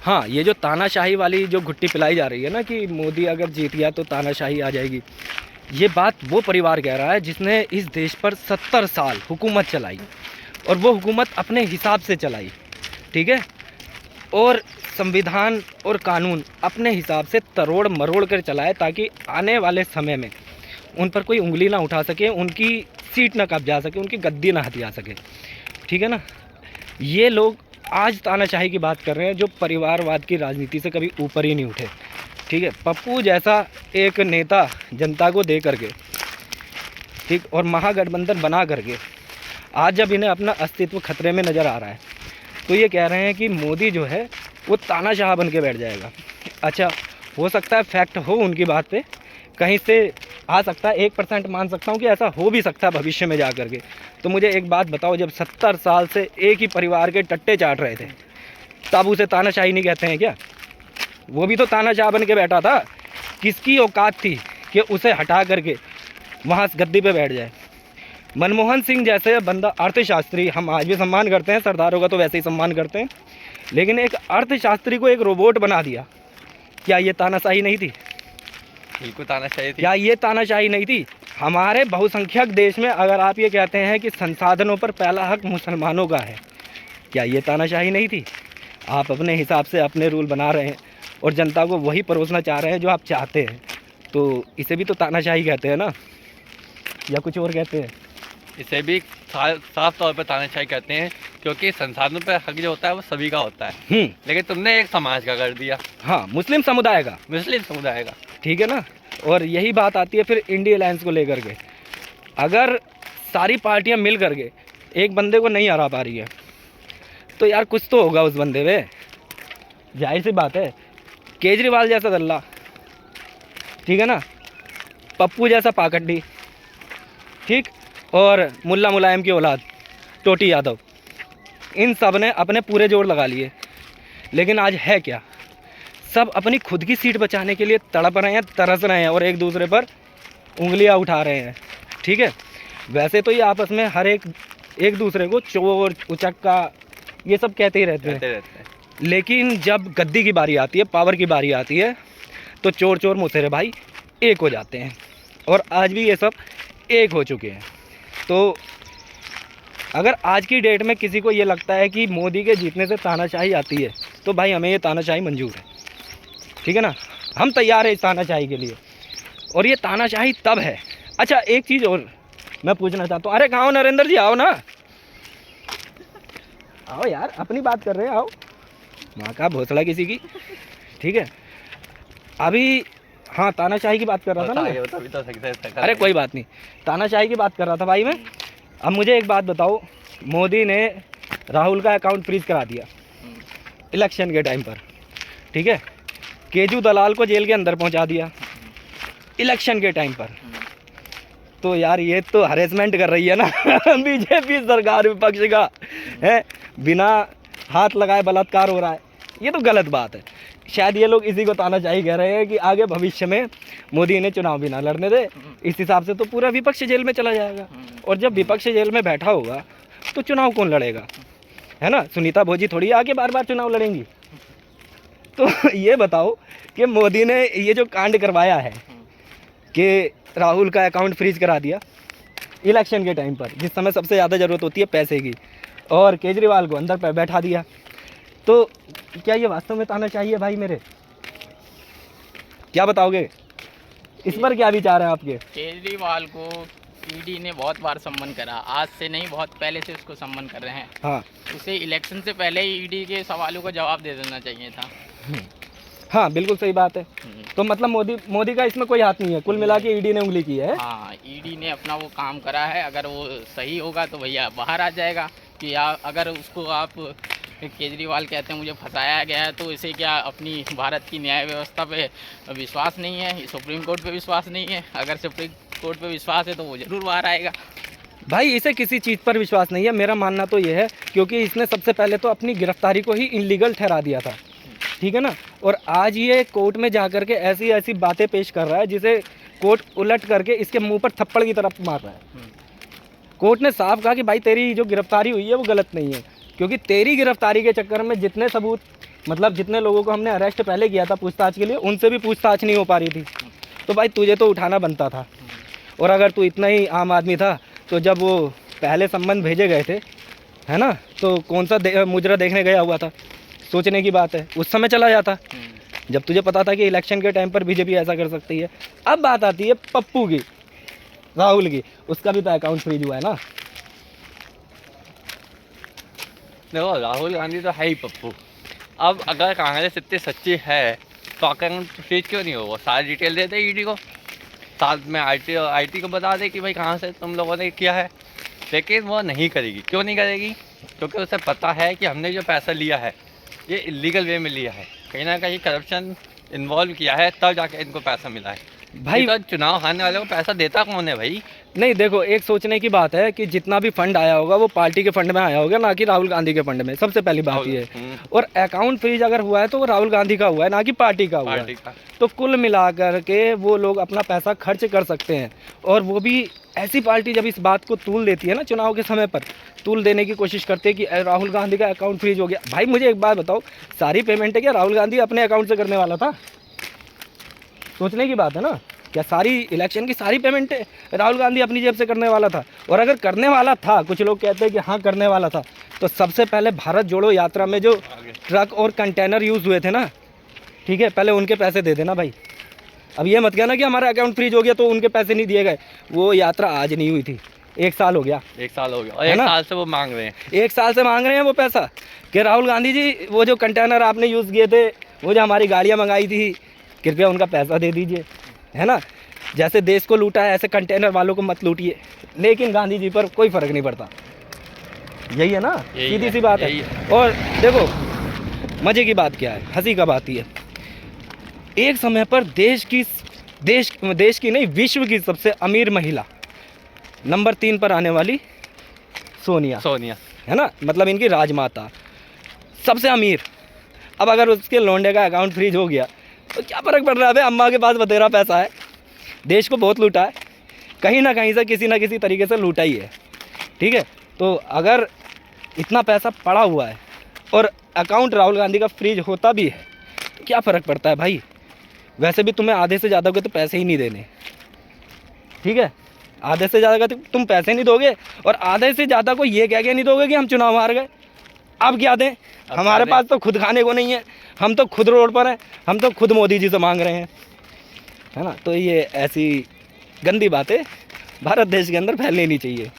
हाँ, ये जो तानाशाही वाली जो घुट्टी पिलाई जा रही है ना कि मोदी अगर जीत गया तो तानाशाही आ जाएगी, ये बात वो परिवार कह रहा है जिसने इस देश पर 70 साल हुकूमत चलाई और वो हुकूमत अपने हिसाब से चलाई, ठीक है, और संविधान और कानून अपने हिसाब से तरोड़ मरोड़ कर चलाए ताकि आने वाले समय में उन पर कोई उंगली ना उठा सके, उनकी सीट ना कब्जा सके, उनकी गद्दी ना हथिया सके, ठीक है ना। ये लोग आज तानाशाही की बात कर रहे हैं जो परिवारवाद की राजनीति से कभी ऊपर ही नहीं उठे, ठीक है। पप्पू जैसा एक नेता जनता को दे करके, ठीक, और महागठबंधन बना करके आज जब इन्हें अपना अस्तित्व खतरे में नज़र आ रहा है तो ये कह रहे हैं कि मोदी जो है वो तानाशाह बन के बैठ जाएगा। अच्छा, हो सकता है फैक्ट हो उनकी बात पे, कहीं से आ सकता है, 1% मान सकता हूँ कि ऐसा हो भी सकता है भविष्य में जा कर के। तो मुझे एक बात बताओ, जब 70 साल से एक ही परिवार के टट्टे चाट रहे थे तब उसे तानाशाही नहीं कहते हैं क्या? वो भी तो तानाशाह बन के बैठा था। किसकी औकात थी कि उसे हटा करके वहाँ गद्दी पे बैठ जाए? मनमोहन सिंह जैसे बंदा, अर्थशास्त्री, हम आज भी सम्मान करते हैं, सरदारों का तो वैसे ही सम्मान करते हैं, लेकिन एक अर्थशास्त्री को एक रोबोट बना दिया। क्या ये तानाशाही नहीं थी? बिल्कुल तानाशाही थी। क्या ये तानाशाही नहीं थी? हमारे बहुसंख्यक देश में अगर आप ये कहते हैं कि संसाधनों पर पहला हक मुसलमानों का है, क्या ये तानाशाही नहीं थी? आप अपने हिसाब से अपने रूल बना रहे हैं और जनता को वही परोसना चाह रहे हैं जो आप चाहते हैं, तो इसे भी तो तानाशाही कहते हैं ना, या कुछ और कहते हैं? इसे भी साफ तौर पर तानाशाही कहते हैं, क्योंकि संसाधनों पर हक जो होता है वो सभी का होता है। लेकिन तुमने एक समाज का कर दिया। हाँ, मुस्लिम समुदाय का, मुस्लिम समुदाय का, ठीक है ना। और यही बात आती है फिर इंडिया अलायंस को लेकर के। अगर सारी पार्टियां मिल करके एक बंदे को नहीं हरा पा रही है तो यार कुछ तो होगा उस बंदे में, जाहिर सी बात है। केजरीवाल जैसा दल्ला, ठीक है ना, पप्पू जैसा पाकड्डी, ठीक, और मुल्ला मुलायम की औलाद टोटी यादव, इन सब ने अपने पूरे जोर लगा लिए, लेकिन आज है क्या? सब अपनी खुद की सीट बचाने के लिए तड़प रहे हैं, तरस रहे हैं और एक दूसरे पर उंगलियां उठा रहे हैं, ठीक है। वैसे तो ये आपस में हर एक दूसरे को चोर, उचक्का, ये सब कहते ही रहते हैं, लेकिन जब गद्दी की बारी आती है, पावर की बारी आती है, तो चोर चोर मुसेरे भाई एक हो जाते हैं। और आज भी ये सब एक हो चुके हैं। तो अगर आज की डेट में किसी को ये लगता है कि मोदी के जीतने से तानाशाही आती है तो भाई हमें ये तानाशाही मंजूर है, ठीक है ना। हम तैयार हैं इस तानाशाही के लिए, और ये तानाशाही तब है। अच्छा, एक चीज़ और मैं पूछना चाहता हूँ। अरे कहाँ हो नरेंद्र जी? आओ ना, आओ यार, अपनी बात कर रहे हैं, आओ। माँ का भोसड़ा किसी की, ठीक है। अभी हाँ, तानाशाही की बात कर रहा था ना मैं। अरे कोई बात नहीं, तानाशाही की बात कर रहा था भाई मैं। अब मुझे एक बात बताओ, मोदी ने राहुल का अकाउंट फ्रीज करा दिया इलेक्शन के टाइम पर, ठीक है। केजू दलाल को जेल के अंदर पहुंचा दिया इलेक्शन के टाइम पर। तो यार ये तो हरेसमेंट कर रही है ना बीजेपी सरकार, विपक्ष का है, बिना हाथ लगाए बलात्कार हो रहा है। ये तो गलत बात है। शायद ये लोग इसी को तानाशाही कह रहे हैं कि आगे भविष्य में मोदी इन्हें चुनाव भी ना लड़ने दे। इस हिसाब से तो पूरा विपक्ष जेल में चला जाएगा, और जब विपक्ष जेल में बैठा होगा तो चुनाव कौन लड़ेगा, है ना। सुनीता भोजी थोड़ी आगे बार बार चुनाव लड़ेंगी। तो ये बताओ कि मोदी ने ये जो कांड करवाया है कि राहुल का अकाउंट फ्रीज करा दिया इलेक्शन के टाइम पर, जिस समय सबसे ज़्यादा ज़रूरत होती है पैसे की, और केजरीवाल को अंदर पर बैठा दिया, तो क्या ये वास्तव में तानाशाही है भाई मेरे? क्या बताओगे इस पर? क्या विचार है आपके? केजरीवाल को ईडी ने बहुत बार सम्मन करा, आज से नहीं बहुत पहले से उसको सम्मन कर रहे हैं। हाँ, उसे इलेक्शन से पहले ही ईडी के सवालों का जवाब दे देना चाहिए था। हाँ, बिल्कुल सही बात है। तो मतलब मोदी का इसमें कोई हाथ नहीं है, कुल मिला के ईडी ने उंगली की है। हाँ, ईडी ने अपना वो काम करा है। अगर वो सही होगा तो भैया बाहर आ जाएगा कि अगर उसको आप केजरीवाल कहते हैं मुझे फंसाया गया है, तो इसे क्या अपनी भारत की न्याय व्यवस्था पे विश्वास नहीं है, सुप्रीम कोर्ट पे विश्वास नहीं है? अगर सुप्रीम कोर्ट पे विश्वास है तो वो ज़रूर बाहर आएगा। भाई इसे किसी चीज़ पर विश्वास नहीं है, मेरा मानना तो ये है, क्योंकि इसने सबसे पहले तो अपनी गिरफ्तारी को ही इनलीगल ठहरा दिया था, ठीक है ना। और आज ये कोर्ट में जा करके ऐसी ऐसी बातें पेश कर रहा है जिसे कोर्ट उलट करके इसके मुंह पर थप्पड़ की तरफ मार रहा है। कोर्ट ने साफ कहा कि भाई तेरी जो गिरफ्तारी हुई है वो गलत नहीं है, क्योंकि तेरी गिरफ्तारी के चक्कर में जितने सबूत, मतलब जितने लोगों को हमने अरेस्ट पहले किया था पूछताछ के लिए, उनसे भी पूछताछ नहीं हो पा रही थी। तो भाई तुझे तो उठाना बनता था। और अगर तू इतना ही आम आदमी था तो जब वो पहले संबंध भेजे गए थे, है ना, तो कौन सा मुजरा देखने गया हुआ था, सोचने की बात है, उस समय चला जाता जब तुझे पता था कि इलेक्शन के टाइम पर बीजेपी ऐसा कर सकती है। अब बात आती है पप्पू की, राहुल की, उसका भी तो अकाउंट फ्रीज हुआ है ना। देखो राहुल गांधी तो है ही पप्पू। अब अगर कांग्रेस इतनी सच्ची है तो अकाउंट फ्रीज क्यों नहीं होगा? सारी डिटेल दे दे ईडी को, साथ में आईटी को बता दे कि भाई कहाँ से तुम लोगों ने किया है। लेकिन वो नहीं करेगी। क्यों नहीं करेगी? क्योंकि उसे पता है कि हमने जो पैसा लिया है ये इलीगल वे में लिया है, कहीं ना कहीं करप्शन इन्वॉल्व किया है, तब जाके इनको पैसा मिला है भाई। तो चुनाव हारने वाले को पैसा देता कौन है भाई? नहीं देखो, एक सोचने की बात है कि जितना भी फंड आया होगा वो पार्टी के फंड में आया होगा, ना कि राहुल गांधी के फंड में। सबसे पहली बात ये है। और अकाउंट फ्रीज अगर हुआ है तो वो राहुल गांधी का हुआ है, ना कि पार्टी का हुआ है। तो कुल मिलाकर के वो लोग अपना पैसा खर्च कर सकते हैं। और वो भी ऐसी पार्टी जब इस बात को तूल देती है ना, चुनाव के समय पर तूल देने की कोशिश करते हैं कि राहुल गांधी का अकाउंट फ्रीज हो गया। भाई मुझे एक बात बताओ, सारी पेमेंट है क्या राहुल गांधी अपने अकाउंट से करने वाला था? सोचने की बात है ना। क्या सारी इलेक्शन की सारी पेमेंट राहुल गांधी अपनी जेब से करने वाला था? और अगर करने वाला था, कुछ लोग कहते हैं कि हाँ करने वाला था, तो सबसे पहले भारत जोड़ो यात्रा में जो ट्रक और कंटेनर यूज़ हुए थे ना, ठीक है, पहले उनके पैसे दे देना भाई। अब ये मत कहना कि हमारा अकाउंट फ्रीज हो गया तो उनके पैसे नहीं दिए गए। वो यात्रा आज नहीं हुई थी, 1 साल हो गया। 1 साल हो गया और 1 साल से वो मांग रहे हैं। 1 साल से मांग रहे हैं वो पैसा कि राहुल गांधी जी वो जो कंटेनर आपने यूज़ किए थे, वो जो हमारी गाड़ियाँ मंगाई थी, कृपया उनका पैसा दे दीजिए, है ना। जैसे देश को लूटा है ऐसे कंटेनर वालों को मत लूटिए। लेकिन गांधी जी पर कोई फ़र्क नहीं पड़ता। यही है ना, सीधी सी बात है। और देखो मज़े की बात क्या है, हंसी का बात ही है। एक समय पर देश की नहीं, विश्व की सबसे अमीर महिला नंबर 3 पर आने वाली सोनिया है ना, मतलब इनकी राजमाता सबसे अमीर। अब अगर उसके लौंडे का अकाउंट फ्रीज हो गया तो क्या फ़र्क पड़ रहा है? अम्मा के पास बतेरा पैसा है, देश को बहुत लूटा है, कहीं ना कहीं से किसी ना किसी तरीके से लूटा ही है, ठीक है। तो अगर इतना पैसा पड़ा हुआ है और अकाउंट राहुल गांधी का फ्रीज होता भी है तो क्या फ़र्क पड़ता है भाई? वैसे भी तुम्हें आधे से ज़्यादा को तो पैसे ही नहीं देने, ठीक है। आधे से ज़्यादा का तुम पैसे नहीं दोगे और आधे से ज़्यादा को ये कह के नहीं दोगे कि हम चुनाव हार गए। अब क्या दें? हमारे पास तो खुद खाने को नहीं है, हम तो खुद रोड पर हैं, हम तो खुद मोदी जी से मांग रहे हैं, है ना। तो ये ऐसी गंदी बातें भारत देश के अंदर फैलनी नहीं चाहिए।